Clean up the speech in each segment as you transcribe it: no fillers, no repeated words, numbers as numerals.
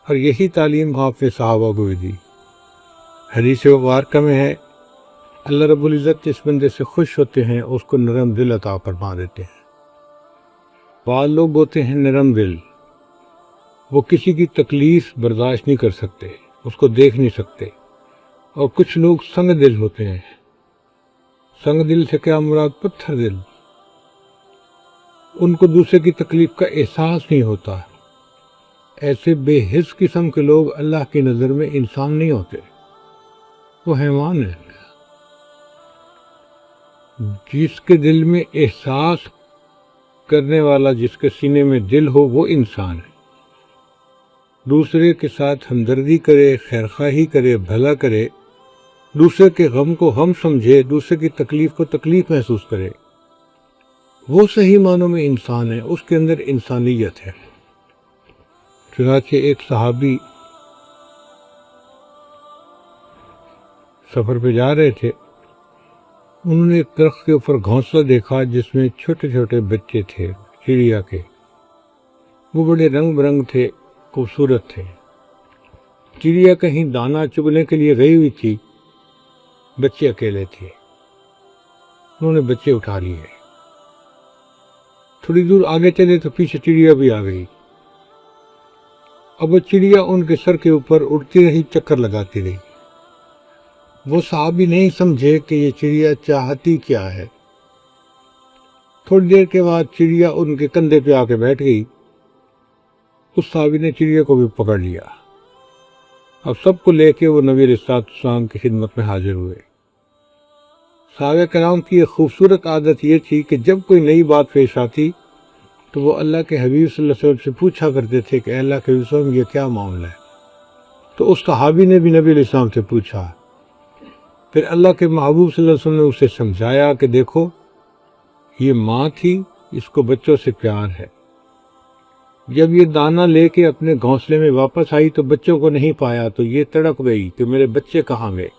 اور یہی تعلیم آپ نے صحابہ کو بھی دی۔ حدیث مبارکہ میں ہے اللہ رب العزت جس بندے سے خوش ہوتے ہیں اس کو نرم دل عطا فرما دیتے ہیں۔ بعض لوگ ہوتے ہیں نرم دل، وہ کسی کی تکلیف برداشت نہیں کر سکتے، اس کو دیکھ نہیں سکتے، اور کچھ لوگ سنگ دل ہوتے ہیں۔ سنگ دل سے کیا مراد؟ پتھر دل، ان کو دوسرے کی تکلیف کا احساس نہیں ہوتا۔ ایسے بے حس قسم کے لوگ اللہ کی نظر میں انسان نہیں ہوتے، وہ حیوان ہیں۔ جس کے دل میں احساس کرنے والا، جس کے سینے میں دل ہو، وہ انسان ہے۔ دوسرے کے ساتھ ہمدردی کرے، خیرخواہی کرے، بھلا کرے، دوسرے کے غم کو غم سمجھے، دوسرے کی تکلیف کو تکلیف محسوس کرے، وہ صحیح معنوں میں انسان ہے، اس کے اندر انسانیت ہے۔ چنانچہ ایک صحابی سفر پہ جا رہے تھے، انہوں نے ایک درخت کے اوپر گھونسلہ دیکھا جس میں چھوٹے چھوٹے بچے تھے چڑیا کے، وہ بڑے رنگ برنگ تھے، خوبصورت تھے۔ چڑیا کہیں دانہ چگنے کے لیے گئی ہوئی تھی، بچے اکیلے تھے، انہوں نے بچے اٹھا لیے۔ تھوڑی دور آگے چلے تو پیچھے چڑیا بھی آ گئی۔ اب وہ چڑیا ان کے سر کے اوپر اڑتی رہی، چکر لگاتی رہی۔ وہ صحابی نہیں سمجھے کہ یہ چڑیا چاہتی کیا ہے۔ تھوڑی دیر کے بعد چڑیا ان کے کندھے پہ آ کے بیٹھ گئی۔ اس صحابی نے چڑیا کو بھی پکڑ لیا۔ اب سب کو لے کے وہ نبی علیہ السلام کی خدمت میں حاضر ہوئے۔ صحابہ کرام کی ایک خوبصورت عادت یہ تھی کہ جب کوئی نئی بات پیش آتی تو وہ اللہ کے حبیب صلی اللہ علیہ وسلم سے پوچھا کرتے تھے کہ اے اللہ کے وسلم یہ کیا معاملہ ہے؟ تو اس صحابی نے بھی نبی علیہ السلام سے پوچھا۔ پھر اللہ کے محبوب صلی اللہ علیہ وسلم نے اسے سمجھایا کہ دیکھو یہ ماں تھی، اس کو بچوں سے پیار ہے۔ جب یہ دانہ لے کے اپنے گھونسلے میں واپس آئی تو بچوں کو نہیں پایا، تو یہ تڑپ گئی کہ میرے بچے کہاں گئے۔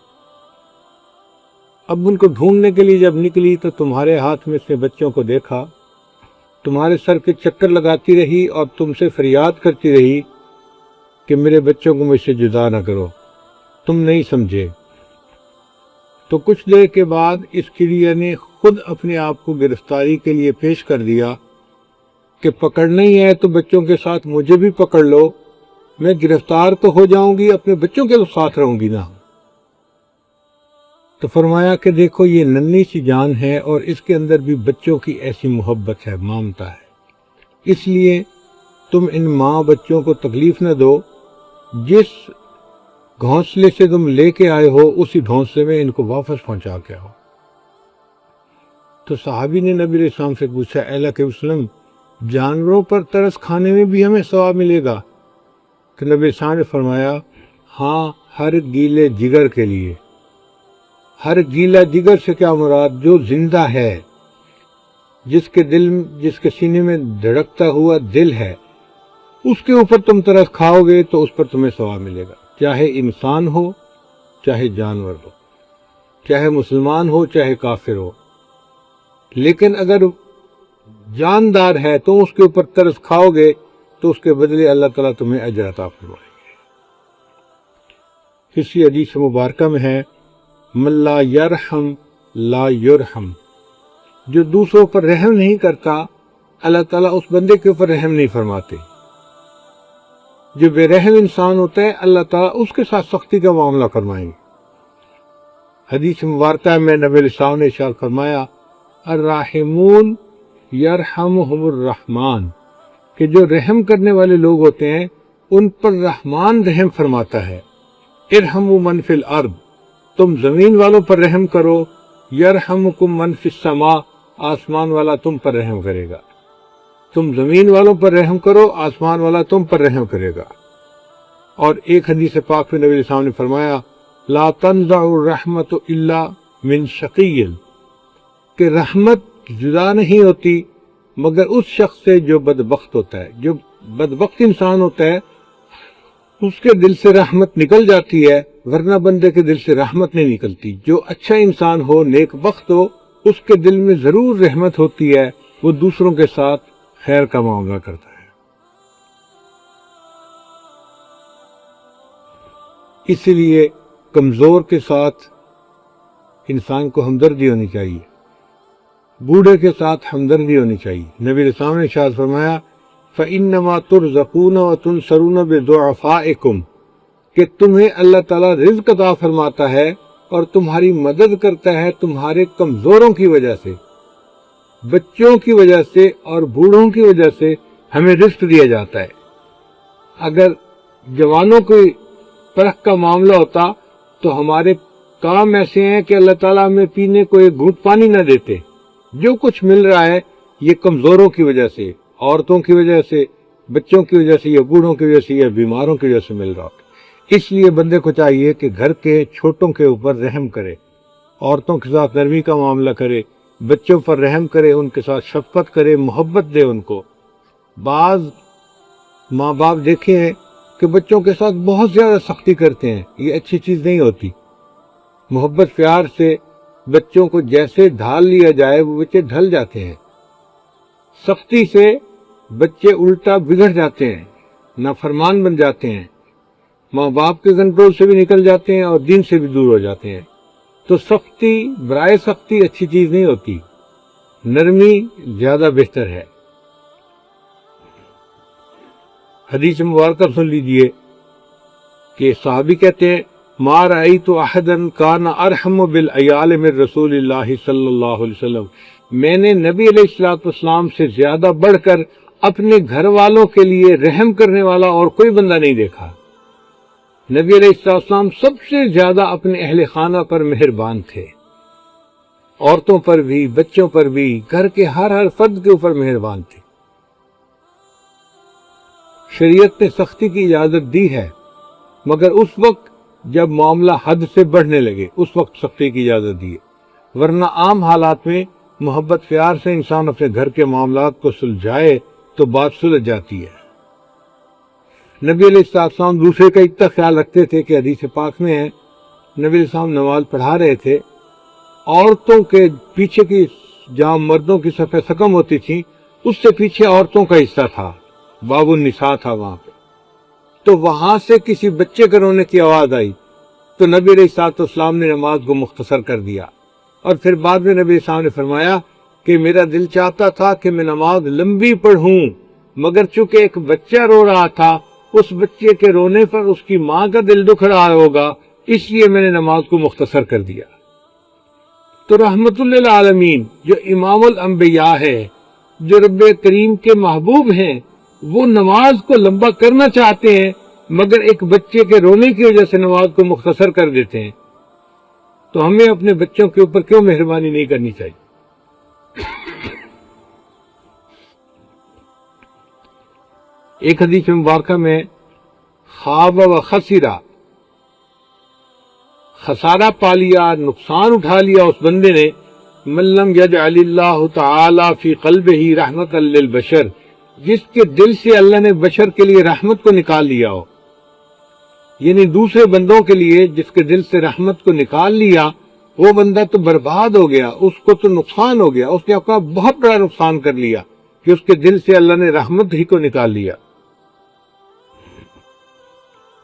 اب ان کو ڈھونڈنے کے لیے جب نکلی تو تمہارے ہاتھ میں سے بچوں کو دیکھا، تمہارے سر کے چکر لگاتی رہی اور تم سے فریاد کرتی رہی کہ میرے بچوں کو مجھ سے جدا نہ کرو، تم نہیں سمجھے۔ تو کچھ دیر کے بعد اس چڑیا نے خود اپنے آپ کو گرفتاری کے لیے پیش کر دیا کہ پکڑنا ہی ہے تو بچوں کے ساتھ مجھے بھی پکڑ لو، میں گرفتار تو ہو جاؤں گی، اپنے بچوں کے ساتھ رہوں گی نا۔ تو فرمایا کہ دیکھو یہ ننھی سی جان ہے اور اس کے اندر بھی بچوں کی ایسی محبت ہے، مامتا ہے، اس لیے تم ان ماں بچوں کو تکلیف نہ دو، جس گھونسلے سے تم لے کے آئے ہو اسی گھونسلے میں ان کو واپس پہنچا کے آؤ۔ تو صحابی نے نبی علیہ السلام سے پوچھا اے اللہ کے وسلم جانوروں پر ترس کھانے میں بھی ہمیں ثواب ملے گا؟ کہ نبی علیہ السلام نے فرمایا ہاں، ہر گیلے جگر کے لیے۔ ہر گیلا جگر سے کیا مراد؟ جو زندہ ہے، جس کے سینے میں دھڑکتا ہوا دل ہے، اس کے اوپر تم ترس کھاؤ گے تو اس پر تمہیں ثواب ملے گا، چاہے انسان ہو چاہے جانور ہو، چاہے مسلمان ہو چاہے کافر ہو۔ لیکن اگر جاندار ہے تو اس کے اوپر ترس کھاؤ گے تو اس کے بدلے اللہ تعالیٰ تمہیں اجر عطا فرمائے گے۔ اسی حدیث مبارکہ میں ہے من لا یرحم لا یرحم، جو دوسروں پر رحم نہیں کرتا اللہ تعالیٰ اس بندے کے اوپر رحم نہیں فرماتے۔ جو بے رحم انسان ہوتا ہے اللہ تعالیٰ اس کے ساتھ سختی کا معاملہ فرمائیں گے۔ حدیث مبارکہ میں نبی علیہ السلام نے ارشاد فرمایا الراحمون یرحمہم الرحمن، کہ جو رحم کرنے والے لوگ ہوتے ہیں ان پر رحمان رحم فرماتا ہے۔ ارحموا من فی الارض، تم زمین والوں پر رحم کرو، یرحمکم من فی السماء، آسمان والا تم پر رحم کرے گا۔ تم زمین والوں پر رحم کرو، آسمان والا تم پر رحم کرے گا۔ اور ایک حدیث پاک میں نبی علیہ السلام نے فرمایا لا تنزع الرحمت الا من شقی، کہ رحمت جدا نہیں ہوتی مگر اس شخص سے جو بدبخت ہوتا ہے۔ جو بدبخت انسان ہوتا ہے اس کے دل سے رحمت نکل جاتی ہے، ورنہ بندے کے دل سے رحمت نہیں نکلتی۔ جو اچھا انسان ہو، نیک بخت ہو، اس کے دل میں ضرور رحمت ہوتی ہے، وہ دوسروں کے ساتھ خیر کا معاملہ کرتا ہے۔ اسی لیے کمزور کے ساتھ انسان کو ہمدردی ہونی چاہیے، بوڑھے کے ساتھ ہمدردی ہونی چاہیے۔ نبی علیہ السلام نے ارشاد فرمایا فَإِنَّمَا تُرْزَقُونَ وَتُنْصَرُونَ بِضُعَفَائِكُمْ، کہ تمہیں اللہ تعالیٰ رزق عطا فرماتا ہے اور تمہاری مدد کرتا ہے تمہارے کمزوروں کی وجہ سے، بچوں کی وجہ سے اور بوڑھوں کی وجہ سے ہمیں رزق دیا جاتا ہے۔ اگر جوانوں کی پرکھ کا معاملہ ہوتا تو ہمارے کام ایسے ہیں کہ اللہ تعالیٰ ہمیں پینے کو ایک گھونٹ پانی نہ دیتے۔ جو کچھ مل رہا ہے یہ کمزوروں کی وجہ سے، عورتوں کی وجہ سے، بچوں کی وجہ سے، یا بوڑھوں کی وجہ سے، یا بیماروں کی وجہ سے مل رہا ہوتا۔ اس لیے بندے کو چاہیے کہ گھر کے چھوٹوں کے اوپر رحم کرے، عورتوں کے ساتھ نرمی کا معاملہ کرے، بچوں پر رحم کرے، ان کے ساتھ شفقت کرے، محبت دے ان کو۔ بعض ماں باپ دیکھے ہیں کہ بچوں کے ساتھ بہت زیادہ سختی کرتے ہیں، یہ اچھی چیز نہیں ہوتی۔ محبت پیار سے بچوں کو جیسے ڈھال لیا جائے وہ بچے ڈھل جاتے ہیں، سختی سے بچے الٹا بگڑ جاتے ہیں، نافرمان بن جاتے ہیں، ماں باپ کے کنٹرول سے بھی نکل جاتے ہیں اور دین سے بھی دور ہو جاتے ہیں۔ تو سختی برائے سختی اچھی چیز نہیں ہوتی، نرمی زیادہ بہتر ہے۔ حدیث مبارکہ سن لیجئے کہ صحابی کہتے ہیں ما رأیت احدا کان ارحم بالعیال من رسول اللہ صلی اللہ علیہ وسلم، میں نے نبی علیہ السلام سے زیادہ بڑھ کر اپنے گھر والوں کے لیے رحم کرنے والا اور کوئی بندہ نہیں دیکھا۔ نبی علیہ السلام سب سے زیادہ اپنے اہل خانہ پر مہربان تھے، عورتوں پر بھی، بچوں پر بھی، گھر کے ہر فرد کے اوپر مہربان تھے۔ شریعت نے سختی کی اجازت دی ہے، مگر اس وقت جب معاملہ حد سے بڑھنے لگے اس وقت سختی کی اجازت دی ہے، ورنہ عام حالات میں محبت پیار سے انسان اپنے گھر کے معاملات کو سلجھائے تو بات سلجھ جاتی ہے۔ نبی علیہ السلام دوسرے کا اتنا خیال رکھتے تھے کہ حدیث پاک میں ہے، نبی علیہ السلام نماز پڑھا رہے تھے، عورتوں کے پیچھے کی جہاں مردوں کی صفیں سکم ہوتی تھی اس سے پیچھے عورتوں کا حصہ تھا، باب النساء تھا وہاں پہ، تو وہاں سے کسی بچے کے رونے کی آواز آئی تو نبی علیہ السلام نے نماز کو مختصر کر دیا، اور پھر بعد میں نبی علیہ السلام نے فرمایا کہ میرا دل چاہتا تھا کہ میں نماز لمبی پڑھوں، مگر چونکہ ایک بچہ رو رہا تھا، اس بچے کے رونے پر اس کی ماں کا دل دکھ رہا ہوگا، اس لیے میں نے نماز کو مختصر کر دیا۔ تو رحمت للعالمین جو امام الانبیاء ہے، جو رب کریم کے محبوب ہیں، وہ نماز کو لمبا کرنا چاہتے ہیں مگر ایک بچے کے رونے کی وجہ سے نماز کو مختصر کر دیتے ہیں۔ تو ہمیں اپنے بچوں کے اوپر کیوں مہربانی نہیں کرنی چاہیے؟ ایک حدیث مبارکہ میں خواب و خسرہ، خسارہ پا لیا، نقصان اٹھا لیا اس بندے نے، من لم یجعل اللہ تعالی فی قلبہ رحمۃ للبشر، جس کے دل سے اللہ نے بشر کے لیے رحمت کو نکال لیا ہو، یعنی دوسرے بندوں کے لیے جس کے دل سے رحمت کو نکال لیا، وہ بندہ تو برباد ہو گیا، اس کو تو نقصان ہو گیا، اس نے اپنا بہت بڑا نقصان کر لیا کہ اس کے دل سے اللہ نے رحمت ہی کو نکال لیا۔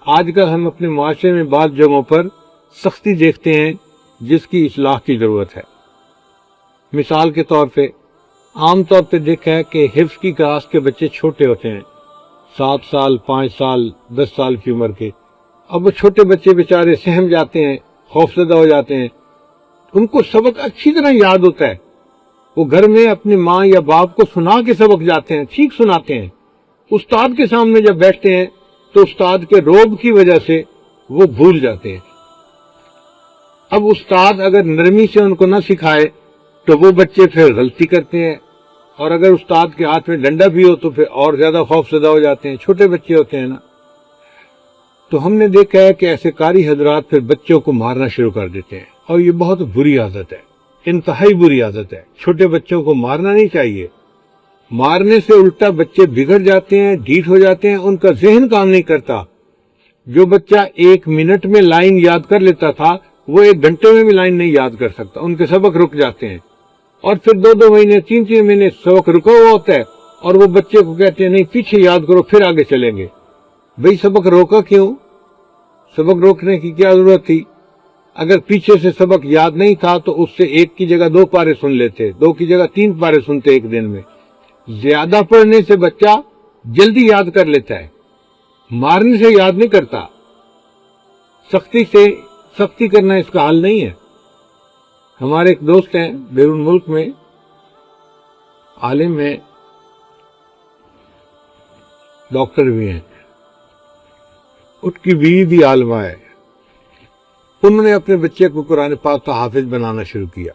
آج کل ہم اپنے معاشرے میں بعض جگہوں پر سختی دیکھتے ہیں جس کی اصلاح کی ضرورت ہے۔ مثال کے طور پہ عام طور پہ دیکھا ہے کہ حفظ کی کلاس کے بچے چھوٹے ہوتے ہیں، 7 سال، 5 سال، 10 سال کی عمر کے، اب وہ چھوٹے بچے بیچارے سہم جاتے ہیں، خوفزدہ ہو جاتے ہیں، ان کو سبق اچھی طرح یاد ہوتا ہے، وہ گھر میں اپنی ماں یا باپ کو سنا کے سبق جاتے ہیں، ٹھیک سناتے ہیں، استاد کے سامنے جب بیٹھتے ہیں تو استاد کے روب کی وجہ سے وہ بھول جاتے ہیں۔ اب استاد اگر نرمی سے ان کو نہ سکھائے تو وہ بچے پھر غلطی کرتے ہیں، اور اگر استاد کے ہاتھ میں ڈنڈا بھی ہو تو پھر اور زیادہ خوفزدہ ہو جاتے ہیں، چھوٹے بچے ہوتے ہیں نا۔ تو ہم نے دیکھا ہے کہ ایسے قاری حضرات پھر بچوں کو مارنا شروع کر دیتے ہیں، اور یہ بہت بری عادت ہے، انتہائی بری عادت ہے۔ چھوٹے بچوں کو مارنا نہیں چاہیے، مارنے سے الٹا بچے بگڑ جاتے ہیں، ڈھیٹ ہو جاتے ہیں، ان کا ذہن کام نہیں کرتا۔ جو بچہ 1 منٹ میں لائن یاد کر لیتا تھا وہ 1 گھنٹے میں بھی لائن نہیں یاد کر سکتا، ان کے سبق رک جاتے ہیں، اور پھر 2 مہینے 3 مہینے سبق رکا ہوا ہوتا ہے، اور وہ بچے کو کہتے ہیں نہیں پیچھے یاد کرو پھر آگے چلیں گے۔ بھئی سبق روکا کیوں؟ سبق روکنے کی کیا ضرورت تھی؟ اگر پیچھے سے سبق یاد نہیں تھا تو اس سے 1 کی جگہ 2 پارے سن لیتے، 2 کی جگہ 3 پارے سنتے ایک دن میں۔ زیادہ پڑھنے سے بچہ جلدی یاد کر لیتا ہے، مارنے سے یاد نہیں کرتا۔ سختی کرنا اس کا حل نہیں ہے۔ ہمارے ایک دوست ہیں بیرون ملک میں، عالم ہیں، ڈاکٹر بھی ہیں، ان کی بیوی بھی عالمہ ہے۔ انہوں نے اپنے بچے کو قرآن پاک کا حافظ بنانا شروع کیا۔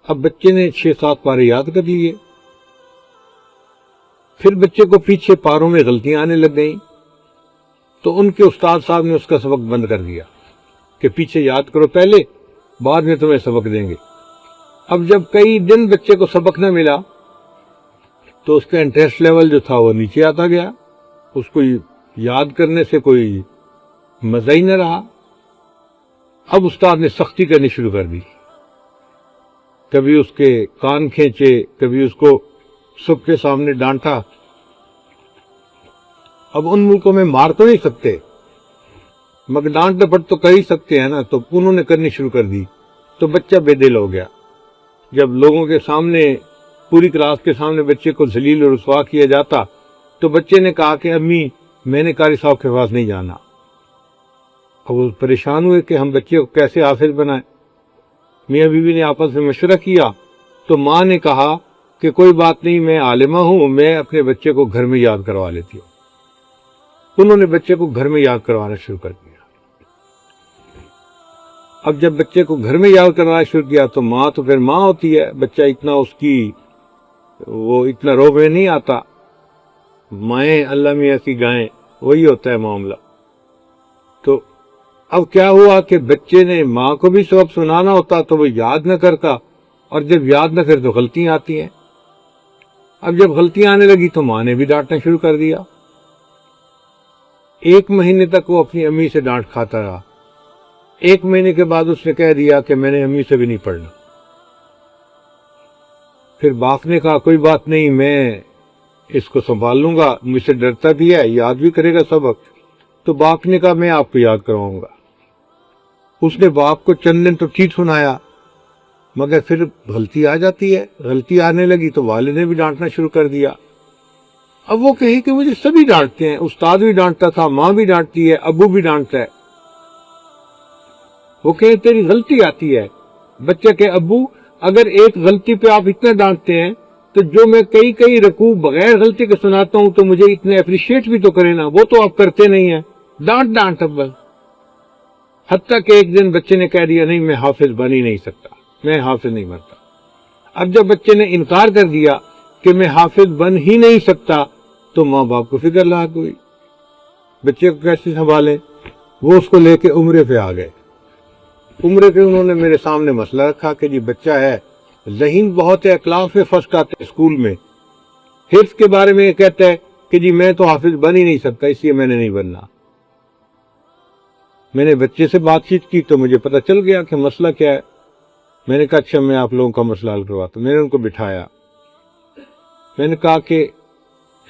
اب بچے نے 6-7 پارے یاد کر لیے، پھر بچے کو پیچھے پاروں میں غلطیاں آنے لگ گئیں، تو ان کے استاد صاحب نے اس کا سبق بند کر دیا کہ پیچھے یاد کرو پہلے، بعد میں تمہیں سبق دیں گے۔ اب جب کئی دن بچے کو سبق نہ ملا تو اس کا انٹرسٹ لیول جو تھا وہ نیچے آتا گیا، اس کو یاد کرنے سے کوئی مزہ ہی نہ رہا۔ اب استاد نے سختی کرنی شروع کر دی، کبھی اس کے کان کھینچے، کبھی اس کو سب کے سامنے ڈانٹا۔ اب ان ملکوں میں مار تو نہیں سکتے مگر ڈانٹ ڈپٹ تو کر ہی سکتے ہیں نا، تو انہوں نے کرنی شروع کر دی، تو بچہ بے دل ہو گیا۔ جب لوگوں کے سامنے، پوری کلاس کے سامنے بچے کو ذلیل اور رسوا کیا جاتا تو بچے نے کہا کہ امی میں نے قاری صاحب کے پاس نہیں جانا۔ اب وہ پریشان ہوئے کہ ہم بچے کو کیسے حافظ بنائیں۔ میاں بیوی نے آپس میں مشورہ کیا تو ماں نے کہا کہ کوئی بات نہیں، میں عالمہ ہوں، میں اپنے بچے کو گھر میں یاد کروا لیتی ہوں۔ انہوں نے بچے کو گھر میں یاد کروانا شروع کر دیا۔ اب جب بچے کو گھر میں یاد کروانا شروع کیا تو ماں تو پھر ماں ہوتی ہے، بچہ اتنا اس کی وہ اتنا روب میں نہیں آتا۔ مائیں اللہ میاں کی گائیں، وہی ہوتا ہے معاملہ۔ تو اب کیا ہوا کہ بچے نے ماں کو بھی سبق سنانا ہوتا تو وہ یاد نہ کرتا، اور جب یاد نہ کرے تو غلطیاں آتی ہیں۔ اب جب غلطیاں آنے لگی تو ماں نے بھی ڈانٹنا شروع کر دیا۔ 1 مہینے تک وہ اپنی امی سے ڈانٹ کھاتا رہا۔ 1 مہینے کے بعد اس نے کہہ دیا کہ میں نے امی سے بھی نہیں پڑھنا۔ پھر باپ نے کہا کوئی بات نہیں، میں اس کو سنبھال لوں گا، مجھ سے ڈرتا بھی ہے، یاد بھی کرے گا سبق۔ تو باپ نے کہا میں آپ کو یاد کرواؤں گا۔ اس نے باپ کو چند دن تو ٹھیک سنایا، مگر پھر غلطی آ جاتی ہے۔ غلطی آنے لگی تو والد نے بھی ڈانٹنا شروع کر دیا۔ اب وہ کہے کہ مجھے سبھی ڈانٹتے ہیں، استاد بھی ڈانٹتا تھا، ماں بھی ڈانٹتی ہے، ابو بھی ڈانٹتا ہے۔ وہ کہے تیری غلطی آتی ہے۔ بچہ کہ ابو اگر ایک غلطی پہ آپ اتنا ڈانٹتے ہیں تو جو میں کئی رکوع بغیر غلطی کے سناتا ہوں تو مجھے اتنے اپریشیٹ بھی تو کرے نا، وہ تو آپ کرتے نہیں ہیں، ڈانٹ اب بس۔ حتیٰ کہ ایک دن بچے نے کہہ دیا نہیں میں حافظ بن ہی نہیں سکتا، میں حافظ نہیں بنتا۔ اب جب بچے نے انکار کر دیا کہ میں حافظ بن ہی نہیں سکتا تو ماں باپ کو فکر لاحق ہوئی، بچے کو کیسے سنبھالیں۔ وہ اس کو لے کے عمرے پہ آ گئے۔ عمرے پہ انہوں نے میرے سامنے مسئلہ رکھا کہ جی بچہ ہے، ذہین بہت ہے، کلاس میں فرسٹ آتا ہے، اسکول میں حفظ کے بارے میں کہتا ہے کہ جی میں تو حافظ بن ہی نہیں سکتا، اس لیے میں نے نہیں بننا۔ میں نے بچے سے بات چیت کی تو مجھے پتہ چل گیا کہ مسئلہ کیا ہے۔ میں نے کہا اچھا میں آپ لوگوں کا مسئلہ حل کرواتا ہوں۔ میں نے ان کو بٹھایا، میں نے کہا کہ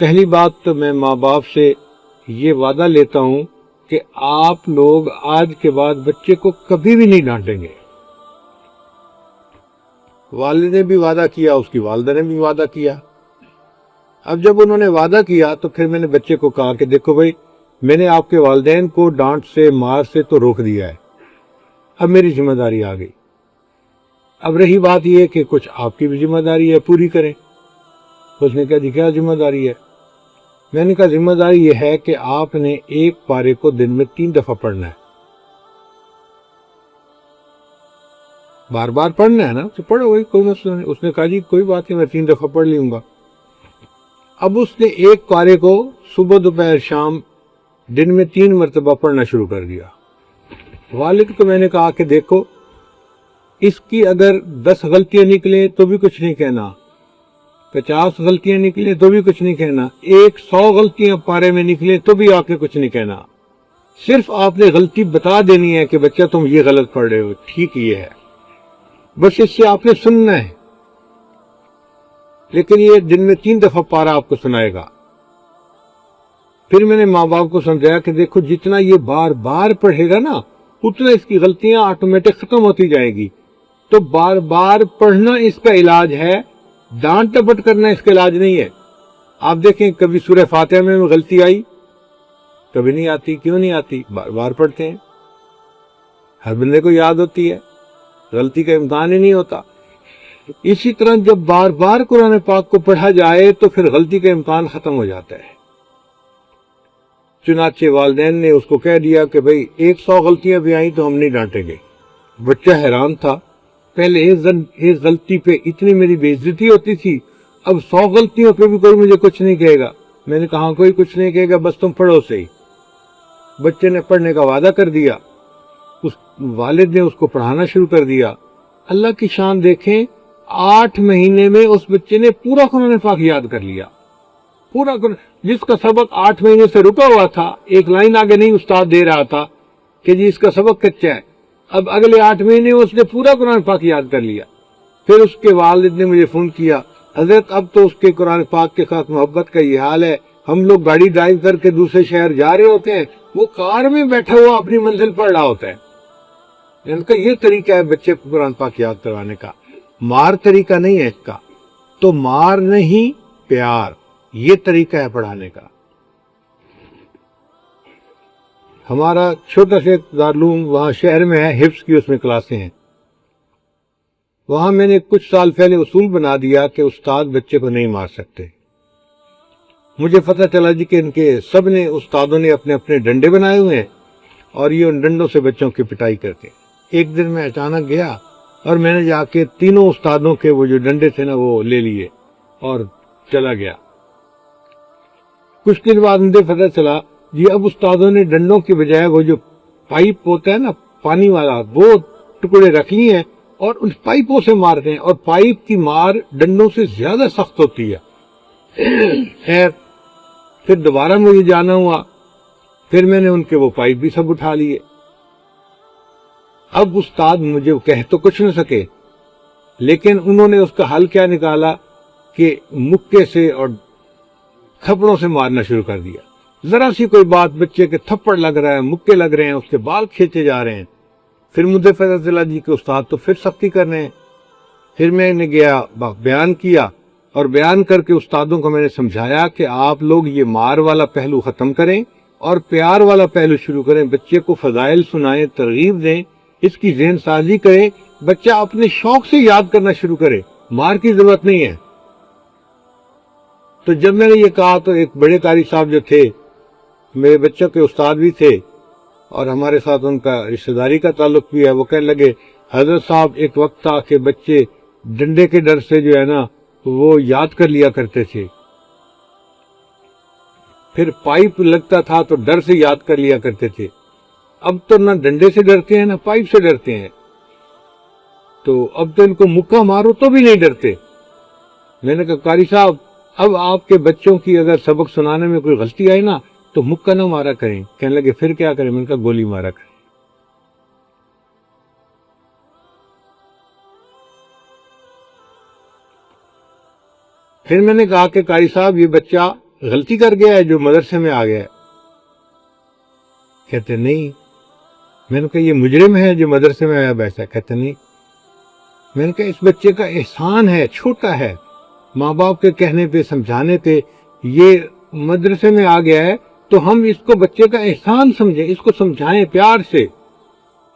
پہلی بات تو میں ماں باپ سے یہ وعدہ لیتا ہوں کہ آپ لوگ آج کے بعد بچے کو کبھی بھی نہیں ڈانٹیں گے۔ والد نے بھی وعدہ کیا، اس کی والدہ نے بھی وعدہ کیا۔ اب جب انہوں نے وعدہ کیا تو پھر میں نے بچے کو کہا کہ دیکھو بھائی میں نے آپ کے والدین کو ڈانٹ سے مار سے تو روک دیا ہے، اب میری ذمہ داری آ گئی۔ اب رہی بات یہ کہ کچھ آپ کی بھی ذمہ داری ہے، پوری کریں۔ اس نے کہا جی کیا ذمہ داری ہے؟ میں نے کہا ذمہ داری یہ ہے کہ آپ نے 1 پارے کو دن میں 3 دفعہ پڑھنا ہے، بار بار پڑھنا ہے نا، تو پڑھو گئی، کوئی مسئلہ نہیں۔ اس نے کہا جی کوئی بات نہیں، میں 3 دفعہ پڑھ لوں گا۔ اب اس نے 1 پارے کو صبح دوپہر شام دن میں 3 مرتبہ پڑھنا شروع کر دیا۔ والد کو میں نے کہا کہ دیکھو اس کی اگر 10 غلطیاں نکلیں تو بھی کچھ نہیں کہنا، 50 غلطیاں نکلیں تو بھی کچھ نہیں کہنا، 100 غلطیاں پارے میں نکلیں تو بھی آ کے کچھ نہیں کہنا، صرف آپ نے غلطی بتا دینی ہے کہ بچہ تم یہ غلط پڑھ رہے ہو، ٹھیک یہ ہے، بس اس سے آپ نے سننا ہے، لیکن یہ دن میں 3 دفعہ پارا آپ کو سنائے گا۔ پھر میں نے ماں باپ کو سمجھایا کہ دیکھو جتنا یہ بار بار پڑھے گا نا اتنا اس کی غلطیاں آٹومیٹک ختم ہوتی جائیں گی. تو بار بار پڑھنا اس کا علاج ہے، ڈانٹ ٹپٹ کرنا اس کا علاج نہیں ہے. آپ دیکھیں کبھی سورہ فاتحہ میں غلطی آئی؟ کبھی نہیں آتی. کیوں نہیں آتی؟ بار بار پڑھتے ہیں. ہر بندے کو یاد ہوتی ہے، غلطی کا امکان ہی نہیں ہوتا. اسی طرح جب بار بار قرآن پاک کو پڑھا جائے تو پھر غلطی کا امکان ختم ہو جاتا ہے. چنانچہ والدین نے اس کو کہہ دیا کہ بھئی 100 غلطیاں بھی آئیں تو ہم نہیں ڈانٹیں گے. بچہ حیران تھا، پہلے ایک غلطی پہ اتنی میری بے عزتی ہوتی تھی، اب 100 غلطیوں پہ بھی کوئی مجھے کچھ نہیں کہے گا. میں نے کہا کوئی کچھ نہیں کہے گا، بس تم پڑھو صحیح. بچے نے پڑھنے کا وعدہ کر دیا، اس والد نے اس کو پڑھانا شروع کر دیا. اللہ کی شان دیکھیں، 8 مہینے میں اس بچے نے پورا قرآن پاک یاد کر لیا. پورا جس کا سبق 8 مہینے سے رکا ہوا تھا، ایک لائن آگے نہیں استاد دے رہا تھا کہ جی اس کا سبق کچا ہے، اب اگلے 8 مہینے اس نے پورا قرآن پاک یاد کر لیا. پھر اس کے والد نے مجھے فون کیا، حضرت اب تو اس کے قرآن پاک کے ساتھ محبت کا یہ حال ہے، ہم لوگ گاڑی ڈرائیو کر کے دوسرے شہر جا رہے ہوتے ہیں، وہ کار میں بیٹھا ہوا اپنی منزل پڑھ رہا ہوتا ہے. ان کا یہ طریقہ ہے بچے کو قرآن پاک یاد کروانے کا، مار طریقہ نہیں ہے اس کا. تو مار نہیں، پیار، یہ طریقہ ہے پڑھانے کا. ہمارا چھوٹا سا دارالعلوم وہاں شہر میں ہے، حفظ کی اس میں کلاسیں ہیں. وہاں میں نے کچھ سال پہلے اصول بنا دیا کہ استاد بچے کو نہیں مار سکتے. مجھے پتہ چلا جی کہ ان کے سب نے استادوں نے اپنے اپنے ڈنڈے بنائے ہوئے ہیں اور یہ ان ڈنڈوں سے بچوں کی پٹائی کرتے ہیں. ایک دن میں اچانک گیا اور میں نے جا کے تینوں استادوں کے وہ جو ڈنڈے تھے نا وہ لے لیے اور چلا گیا. کچھ دن بعد مجھے پتہ چلا جی اب استادوں نے ڈنڈوں کی بجائے وہ جو پائپ ہوتا ہے نا پانی والا، وہ ٹکڑے رکھ لیے ہیں اور ان پائپوں سے مارتے ہیں، اور پائپ کی مار ڈنڈوں سے زیادہ سخت ہوتی ہے. خیر پھر دوبارہ مجھے جانا ہوا، پھر میں نے ان کے وہ پائپ بھی سب اٹھا لیے. اب استاد مجھے کہہ تو کچھ نہ سکے، لیکن انہوں نے اس کا حل کیا نکالا کہ مکے سے اور تھپڑوں سے مارنا شروع کر دیا. ذرا سی کوئی بات بچے کے تھپڑ لگ رہا ہے، مکے لگ رہے ہیں، اس کے بال کھینچے جا رہے ہیں. پھر مجھے پتہ چلا جی کہ استاد تو پھر سختی کر رہے ہیں. پھر میں نے گیا بیان کیا، اور بیان کر کے استادوں کو میں نے سمجھایا کہ آپ لوگ یہ مار والا پہلو ختم کریں اور پیار والا پہلو شروع کریں. بچے کو فضائل سنائیں، ترغیب دیں، اس کی ذہن سازی کریں، بچہ اپنے شوق سے یاد کرنا شروع کرے، مار کی ضرورت نہیں ہے. تو جب میں نے یہ کہا تو ایک بڑے قاری صاحب جو تھے، میرے بچوں کے استاد بھی تھے اور ہمارے ساتھ ان کا رشتہ داری کا تعلق بھی ہے، وہ کہنے لگے حضرت صاحب ایک وقت تھا کہ بچے ڈنڈے کے ڈر سے جو ہے نا وہ یاد کر لیا کرتے تھے، پھر پائپ لگتا تھا تو ڈر سے یاد کر لیا کرتے تھے. اب تو نہ ڈنڈے سے ڈرتے ہیں نہ پائپ سے ڈرتے ہیں، تو اب تو ان کو مکہ مارو تو بھی نہیں ڈرتے. میں نے کہا قاری صاحب اب آپ کے بچوں کی اگر سبق سنانے میں کوئی غلطی آئی نا تو مکہ نہ مارا کریں. کہنے لگے پھر کیا کریں؟ میں نے کہا گولی مارا کریں. پھر میں نے کہا کہ قاری صاحب یہ بچہ غلطی کر گیا ہے جو مدرسے میں آ گیا ہے. کہتے نہیں. میں نے کہا یہ مجرم ہے جو مدرسے میں آیا بیٹھا ہے. کہتے نہیں. میں نے کہا اس بچے کا احسان ہے، چھوٹا ہے، ماں باپ کے کہنے پہ سمجھانے پہ یہ مدرسے میں آ گیا ہے، تو ہم اس کو بچے کا احسان سمجھیں، اس کو سمجھائیں پیار سے.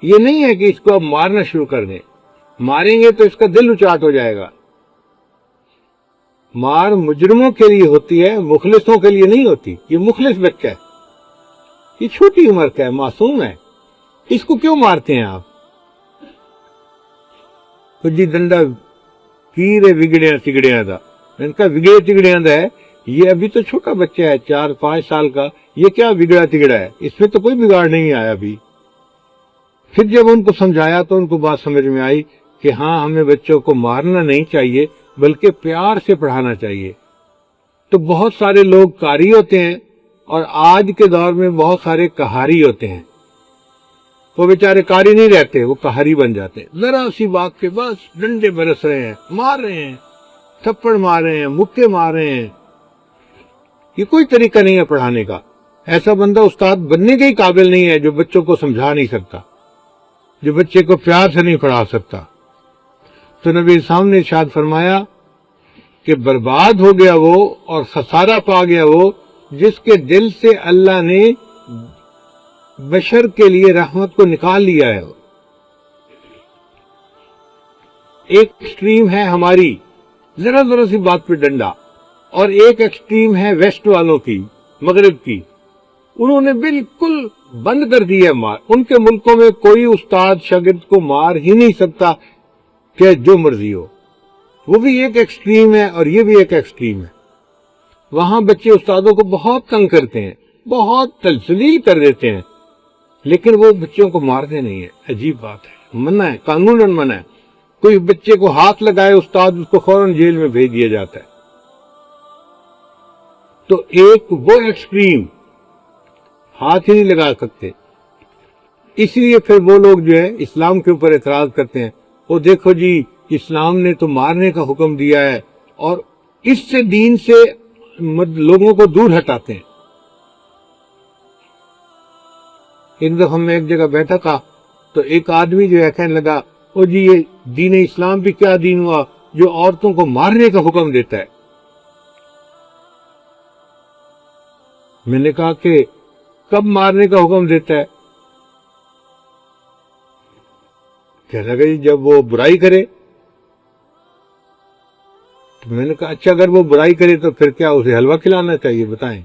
یہ نہیں ہے کہ اس کو اب مارنا شروع کر دیں، ماریں گے تو اس کا دل اچاٹ ہو جائے گا. مار مجرموں کے لیے ہوتی ہے، مخلصوں کے لیے نہیں ہوتی. یہ مخلص بچہ ہے، یہ چھوٹی عمر کا ہے، معصوم ہے، اس کو کیوں مارتے ہیں آپ؟ تو جی ڈنڈا کیرے بگڑیا تگڑیا تھا. میں نے کہا بگڑے تگڑیا دا ہے، یہ ابھی تو چھوٹا بچہ ہے 4-5 سال کا، یہ کیا بگڑا تگڑا ہے؟ اس میں تو کوئی بگاڑ نہیں آیا ابھی. پھر جب ان کو سمجھایا تو ان کو بات سمجھ میں آئی کہ ہاں ہمیں بچوں کو مارنا نہیں چاہیے بلکہ پیار سے پڑھانا چاہیے. تو بہت سارے لوگ قاری ہوتے ہیں اور آج کے دور میں بہت سارے قہاری ہوتے ہیں. وہ بیچارے قاری نہیں رہتے، وہ قہاری بن جاتے ہیں. ذرا سی بات کے بس ڈنڈے برس رہے ہیں، مار رہے ہیں، تھپڑ مار رہے ہیں، مکے مار رہے ہیں. یہ کوئی طریقہ نہیں ہے پڑھانے کا. ایسا بندہ استاد بننے کے ہی قابل نہیں ہے جو بچوں کو سمجھا نہیں سکتا، جو بچے کو پیار سے نہیں پڑھا سکتا۔ تو نبی اسلام نے ارشاد فرمایا کہ برباد ہو گیا وہ اور خسارہ پا گیا وہ جس کے دل سے اللہ نے بشر کے لیے رحمت کو نکال لیا ہے۔ ایک ایکسٹریم ہے ہماری ذرا سی بات پہ ڈنڈا، اور ایک ایکسٹریم ہے ویسٹ والوں کی، مغرب کی، انہوں نے بالکل بند کر دی ہے مار۔ ان کے ملکوں میں کوئی استاد شاگرد کو مار ہی نہیں سکتا کہ جو مرضی ہو۔ وہ بھی ایک ایکسٹریم ہے اور یہ بھی ایک ایکسٹریم ہے۔ وہاں بچے استادوں کو بہت تنگ کرتے ہیں، بہت تذلیل کر دیتے ہیں، لیکن وہ بچوں کو مارتے نہیں ہیں۔ عجیب بات ہے، منع ہے، قانوناً منع ہے۔ کوئی بچے کو ہاتھ لگائے استاد، اس کو فوراً جیل میں بھیج دیا جاتا ہے۔ تو ایک وہ ایکسٹریم، ہاتھ ہی نہیں لگا سکتے۔ اس لیے پھر وہ لوگ جو ہے اسلام کے اوپر اعتراض کرتے ہیں، وہ دیکھو جی اسلام نے تو مارنے کا حکم دیا ہے، اور اس سے دین سے لوگوں کو دور ہٹاتے ہیں۔ ایک دفعہ میں ایک جگہ بیٹھا تھا تو ایک آدمی جو ہے کہنے لگا، او جی یہ دین اسلام بھی کیا دین ہوا جو عورتوں کو مارنے کا حکم دیتا ہے۔ میں نے کہا کہ کب مارنے کا حکم دیتا ہے؟ کہنے لگا جی جب وہ برائی کرے۔ تو میں نے کہا اچھا اگر وہ برائی کرے تو پھر کیا اسے حلوہ کھلانا چاہیے، بتائیں؟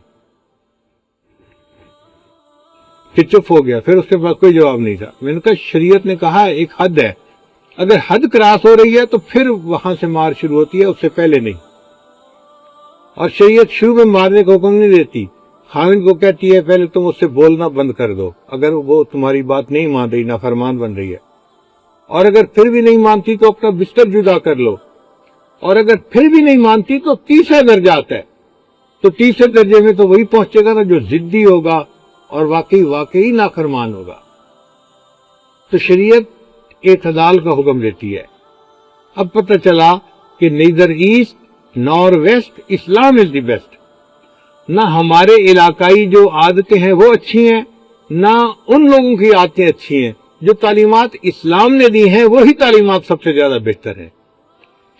پھر چپ ہو گیا، پھر اس کے بعد کوئی جواب نہیں تھا۔ میں نے کہا شریعت نے کہا ایک حد ہے، اگر حد کراس ہو رہی ہے تو پھر وہاں سے مار شروع ہوتی ہے، اس سے پہلے نہیں۔ اور شریعت شروع میں مارنے کا حکم نہیں دیتی، خاوند کو کہتی ہے پہلے تم اس سے بولنا بند کر دو، اگر وہ تمہاری بات نہیں مان رہی، نافرمان بن رہی ہے، اور اگر پھر بھی نہیں مانتی تو اپنا بستر جدا کر لو، اور اگر پھر بھی نہیں مانتی تو تیسرا درجہ آتا ہے۔ تو تیسرے درجے میں تو وہی پہنچے گا نا جو ضدی ہوگا اور واقعی نافرمان ہوگا۔ تو شریعت اعتدال کا حکم دیتی ہے۔ اب پتہ چلا کہ نیدر ایسٹ نور ویسٹ، اسلام از دی بیسٹ۔ نہ ہمارے علاقائی جو عادتیں ہیں وہ اچھی ہیں، نہ ان لوگوں کی عادتیں اچھی ہیں۔ جو تعلیمات اسلام نے دی ہیں وہی تعلیمات سب سے زیادہ بہتر ہیں۔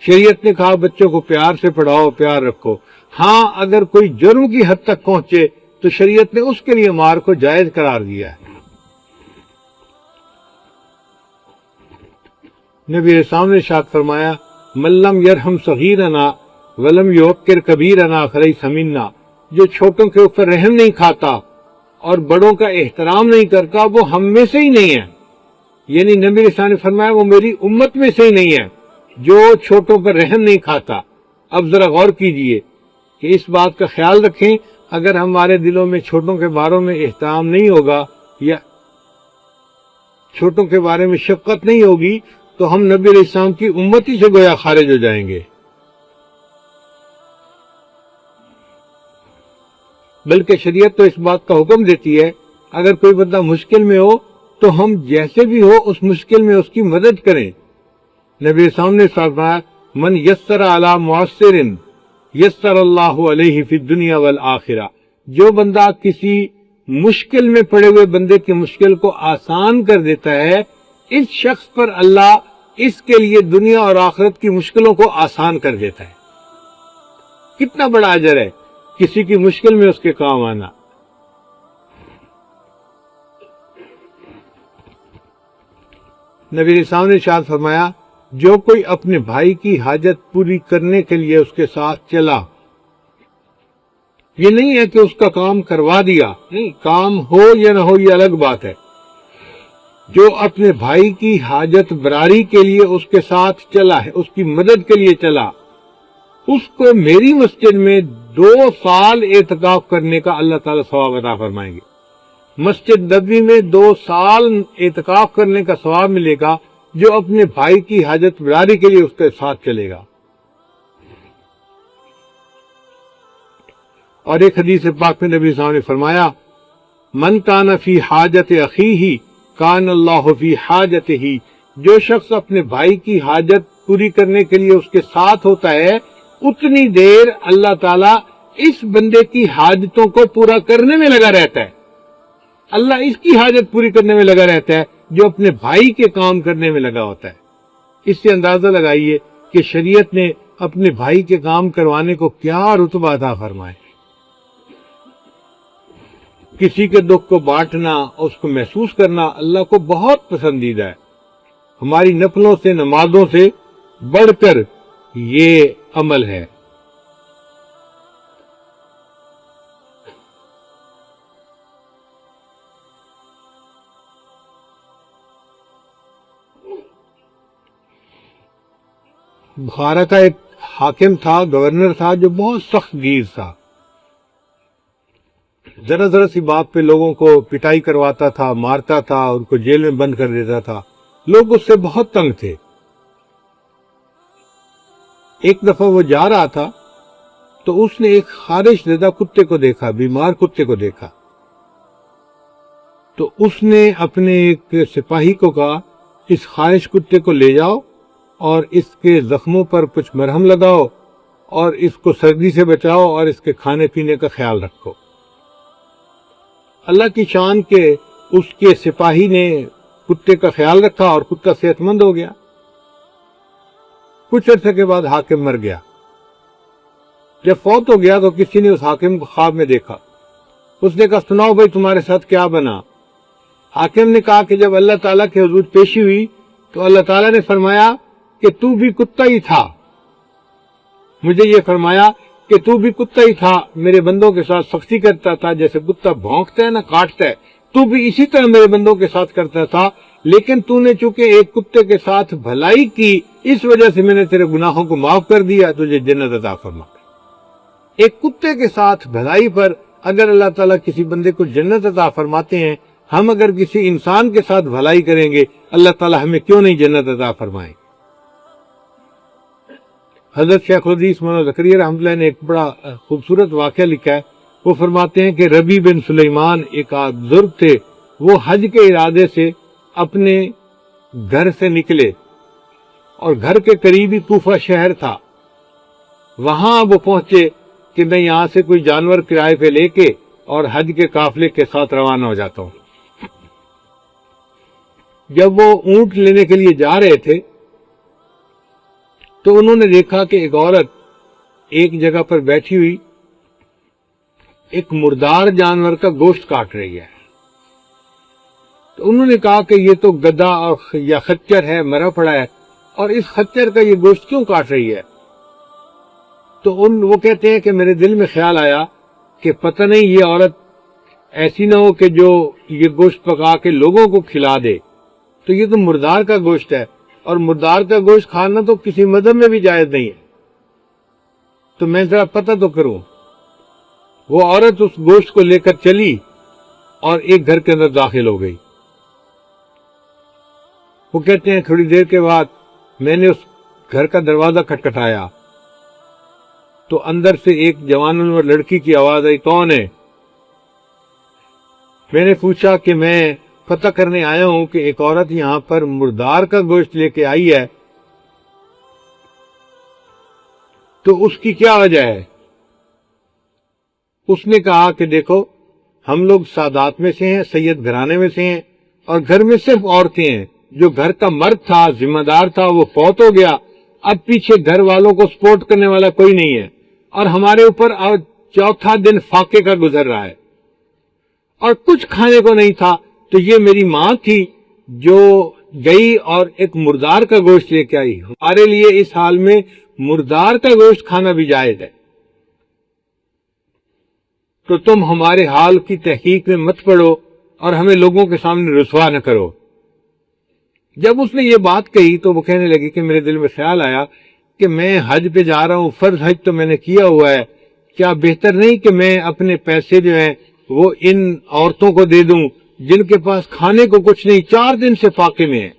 شریعت نے کہا بچوں کو پیار سے پڑھاؤ، پیار رکھو۔ ہاں اگر کوئی جرم کی حد تک پہنچے تو شریعت نے اس کے لیے مار کو جائز قرار دیا ہے۔ نبی اسلام نے ارشاد فرمایا من لم یرحم صغیرنا ولم یوقر کبیرنا فلیس منا، جو چھوٹوں کے اوپر رحم نہیں کھاتا اور بڑوں کا احترام نہیں کرتا وہ ہم میں سے ہی نہیں ہے۔ یعنی نبی اسلام نے فرمایا وہ میری امت میں سے ہی نہیں ہے جو چھوٹوں پر رحم نہیں کھاتا۔ اب ذرا غور کیجئے کہ اس بات کا خیال رکھیں، اگر ہمارے دلوں میں چھوٹوں کے باروں میں احترام نہیں ہوگا یا چھوٹوں کے بارے میں شفقت نہیں ہوگی تو ہم نبی علیہ السلام کی امتی سے گویا خارج ہو جائیں گے۔ بلکہ شریعت تو اس بات کا حکم دیتی ہے اگر کوئی بندہ مشکل میں ہو تو ہم جیسے بھی ہو اس مشکل میں اس کی مدد کریں۔ نبی اسلام نے فرمایا من یسر علی معسر یسر اللہ علیہ فی الدنیا والآخرہ، جو بندہ کسی مشکل میں پڑے ہوئے بندے کی مشکل کو آسان کر دیتا ہے، اس شخص پر اللہ اس کے لیے دنیا اور آخرت کی مشکلوں کو آسان کر دیتا ہے۔ کتنا بڑا اجر ہے کسی کی مشکل میں اس کے کام آنا۔ نبی اسلام نے ارشاد فرمایا جو کوئی اپنے بھائی کی حاجت پوری کرنے کے لیے اس کے ساتھ چلا، یہ نہیں ہے کہ اس کا کام کروا دیا، نہیں، کام ہو یا نہ ہو یہ الگ بات ہے، جو اپنے بھائی کی حاجت براری کے لیے اس کے ساتھ چلا ہے، اس کی مدد کے لیے چلا، اس کو میری مسجد میں 2 سال اعتکاف کرنے کا اللہ تعالیٰ ثواب عطا فرمائیں گے۔ مسجد نبوی میں 2 سال اعتکاف کرنے کا ثواب ملے گا جو اپنے بھائی کی حاجت براری کے لیے اس کے ساتھ چلے گا۔ اور ایک حدیث پاک میں نبی صلی اللہ علیہ وسلم نے فرمایا من کان فی حاجت اخیہ کان اللہ فی حاجتہ، جو شخص اپنے بھائی کی حاجت پوری کرنے کے لیے اس کے ساتھ ہوتا ہے اتنی دیر اللہ تعالیٰ اس بندے کی حاجتوں کو پورا کرنے میں لگا رہتا ہے. اللہ اس کی حاجت پوری کرنے میں لگا رہتا ہے جو اپنے بھائی کے کام کرنے میں لگا ہوتا ہے. اس سے اندازہ لگائیے کہ شریعت نے اپنے بھائی کے کام کروانے کو کیا رتبہ عطا فرمائے. کسی کے دکھ کو بانٹنا، اس کو محسوس کرنا اللہ کو بہت پسندیدہ ہے. ہماری نفلوں سے، نمازوں سے بڑھ کر یہ عمل ہے. بخارا کا ایک حاکم تھا، گورنر تھا، جو بہت سخت گیر تھا. ذرا ذرا سی بات پہ لوگوں کو پٹائی کرواتا تھا، مارتا تھا، ان کو جیل میں بند کر دیتا تھا. لوگ اس سے بہت تنگ تھے. ایک دفعہ وہ جا رہا تھا تو اس نے ایک خارش زدہ کتے کو دیکھا، بیمار کتے کو دیکھا. تو اس نے اپنے ایک سپاہی کو کہا اس خارش کتے کو لے جاؤ اور اس کے زخموں پر کچھ مرہم لگاؤ اور اس کو سردی سے بچاؤ اور اس کے کھانے پینے کا خیال رکھو. اللہ کی شان کے اس کے سپاہی نے کتے کا خیال رکھا اور کتا صحت مند ہو گیا. کچھ عرصے کے بعد حاکم مر گیا. جب فوت ہو گیا تو کسی نے اس حاکم کو خواب میں دیکھا. اس نے کہا سناؤ بھائی تمہارے ساتھ کیا بنا. حاکم نے کہا کہ جب اللہ تعالیٰ کے حضور پیشی ہوئی تو اللہ تعالیٰ نے فرمایا کہ تو بھی کتا ہی تھا. مجھے یہ فرمایا کہ تو بھی کتا ہی تھا، میرے بندوں کے ساتھ سختی کرتا تھا، جیسے کتا بھونکتا ہے نا، کاٹتا ہے، تو بھی اسی طرح میرے بندوں کے ساتھ کرتا تھا. لیکن تو نے چونکہ ایک کتے کے ساتھ بھلائی کی، اس وجہ سے میں نے تیرے گناہوں کو معاف کر دیا، تجھے جنت عطا فرما. ایک کتے کے ساتھ بھلائی پر اگر اللہ تعالیٰ کسی بندے کو جنت عطا فرماتے ہیں، ہم اگر کسی انسان کے ساتھ بھلائی کریں گے اللہ تعالیٰ ہمیں کیوں نہیں جنت عطا فرمائیں. حضرت شیخ الحدیث مولانا زکریا رحمۃ اللہ نے ایک بڑا خوبصورت واقعہ لکھا ہے. وہ فرماتے ہیں کہ ربی بن سلیمان ایک بزرگ تھے. وہ حج کے ارادے سے اپنے گھر سے نکلے اور گھر کے قریب ہی کوفہ شہر تھا. وہاں وہ پہنچے کہ میں یہاں سے کوئی جانور کرائے پہ لے کے اور حج کے قافلے کے ساتھ روانہ ہو جاتا ہوں. جب وہ اونٹ لینے کے لیے جا رہے تھے تو انہوں نے دیکھا کہ ایک عورت ایک جگہ پر بیٹھی ہوئی ایک مردار جانور کا گوشت کاٹ رہی ہے. تو انہوں نے کہا کہ یہ تو گدھا یا خچر ہے، مرا پڑا ہے، اور اس خچر کا یہ گوشت کیوں کاٹ رہی ہے. تو وہ کہتے ہیں کہ میرے دل میں خیال آیا کہ پتہ نہیں یہ عورت ایسی نہ ہو کہ جو یہ گوشت پکا کے لوگوں کو کھلا دے. تو یہ تو مردار کا گوشت ہے اور مردار کا گوشت کھانا تو کسی مذہب میں بھی جائز نہیں ہے، تو میں ذرا پتہ تو کروں. وہ عورت اس گوشت کو لے کر چلی اور ایک گھر کے اندر داخل ہو گئی. وہ کہتے ہیں تھوڑی دیر کے بعد میں نے اس گھر کا دروازہ کھٹکھٹایا تو اندر سے ایک جوان اور لڑکی کی آواز آئی، کون ہے؟ میں نے پوچھا کہ میں پتہ کرنے آیا ہوں کہ ایک عورت یہاں پر مردار کا گوشت لے کے آئی ہے، تو اس کی کیا وجہ ہے؟ اس نے کہا کہ دیکھو ہم لوگ سادات میں سے ہیں، سید گھرانے میں سے ہیں، اور گھر میں صرف عورتیں ہیں. جو گھر کا مرد تھا، ذمہ دار تھا، وہ فوت ہو گیا. اب پیچھے گھر والوں کو سپورٹ کرنے والا کوئی نہیں ہے، اور ہمارے اوپر چوتھا دن فاقے کا گزر رہا ہے اور کچھ کھانے کو نہیں تھا. تو یہ میری ماں تھی جو گئی اور ایک مردار کا گوشت لے کے آئی. ہمارے لیے اس حال میں مردار کا گوشت کھانا بھی جائز ہے، تو تم ہمارے حال کی تحقیق میں مت پڑو اور ہمیں لوگوں کے سامنے رسوا نہ کرو. جب اس نے یہ بات کہی تو وہ کہنے لگی کہ میرے دل میں خیال آیا کہ میں حج پہ جا رہا ہوں، فرض حج تو میں نے کیا ہوا ہے، کیا بہتر نہیں کہ میں اپنے پیسے جو ہیں وہ ان عورتوں کو دے دوں جن کے پاس کھانے کو کچھ نہیں، 4 دن سے فاقے میں ہیں.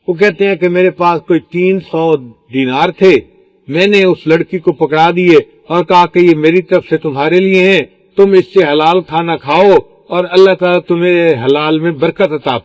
وہ کہتے ہیں کہ میرے پاس کوئی 300 دینار تھے. میں نے اس لڑکی کو پکڑا دیے اور کہا کہ یہ میری طرف سے تمہارے لیے ہیں، تم اس سے حلال کھانا کھاؤ اور اللہ تعالیٰ تمہیں حلال میں برکت عطا